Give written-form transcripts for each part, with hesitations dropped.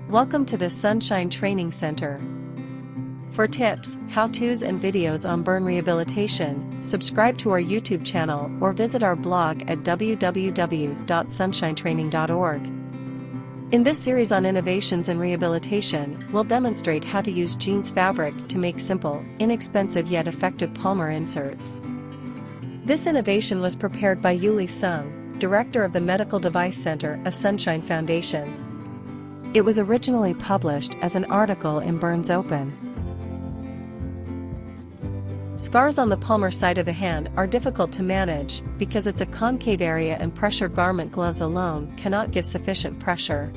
Welcome to the Sunshine Training Center. For tips, how-tos and videos on burn rehabilitation, subscribe to our YouTube channel or visit our blog at www.sunshinetraining.org. In this series on innovations in rehabilitation, we'll demonstrate how to use jeans fabric to make simple, inexpensive yet effective Palmar inserts. This innovation was prepared by Yuli Sung, Director of the Medical Device Center of Sunshine Foundation. It was originally published as an article in Burns Open. Scars on the palmar side of the hand are difficult to manage because it's a concave area and pressure garment gloves alone cannot give sufficient pressure.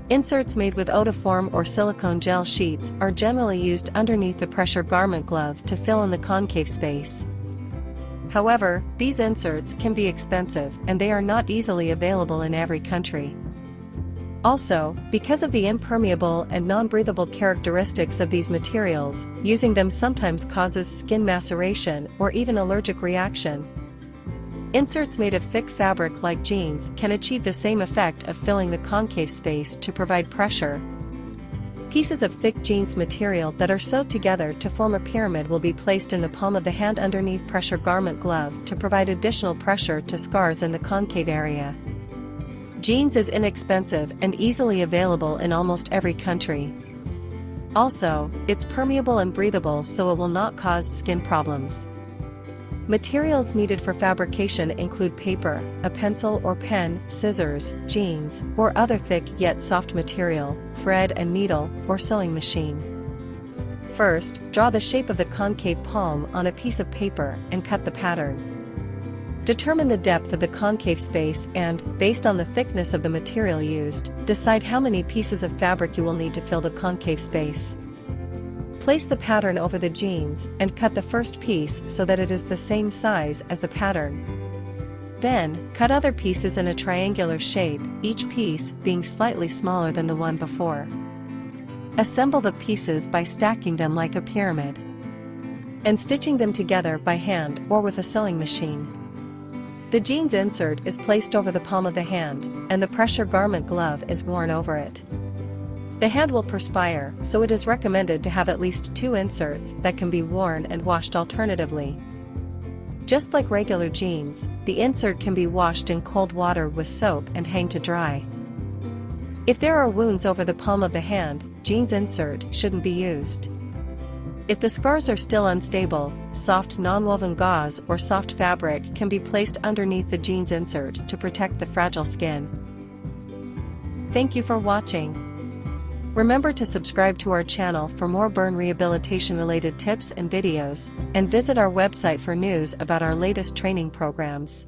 Inserts made with Otoform or silicone gel sheets are generally used underneath the pressure garment glove to fill in the concave space. However, these inserts can be expensive and they are not easily available in every country. Also, because of the impermeable and non-breathable characteristics of these materials, using them sometimes causes skin maceration or even allergic reaction. Inserts made of thick fabric like jeans can achieve the same effect of filling the concave space to provide pressure. Pieces of thick jeans material that are sewed together to form a pyramid will be placed in the palm of the hand underneath pressure garment glove to provide additional pressure to scars in the concave area. Jeans is inexpensive and easily available in almost every country. Also, it's permeable and breathable so it will not cause skin problems. Materials needed for fabrication include paper, a pencil or pen, scissors, jeans, or other thick yet soft material, thread and needle, or sewing machine. First, draw the shape of the concave palm on a piece of paper and cut the pattern. Determine the depth of the concave space and, based on the thickness of the material used, decide how many pieces of fabric you will need to fill the concave space. Place the pattern over the jeans and cut the first piece so that it is the same size as the pattern. Then, cut other pieces in a triangular shape, each piece being slightly smaller than the one before. Assemble the pieces by stacking them like a pyramid and stitching them together by hand or with a sewing machine. The jeans insert is placed over the palm of the hand, and the pressure garment glove is worn over it. The hand will perspire, so it is recommended to have at least 2 inserts that can be worn and washed alternatively. Just like regular jeans, the insert can be washed in cold water with soap and hang to dry. If there are wounds over the palm of the hand, jeans insert shouldn't be used. If the scars are still unstable, soft non-woven gauze or soft fabric can be placed underneath the jeans insert to protect the fragile skin. Thank you for watching. Remember to subscribe to our channel for more burn rehabilitation related tips and videos, and visit our website for news about our latest training programs.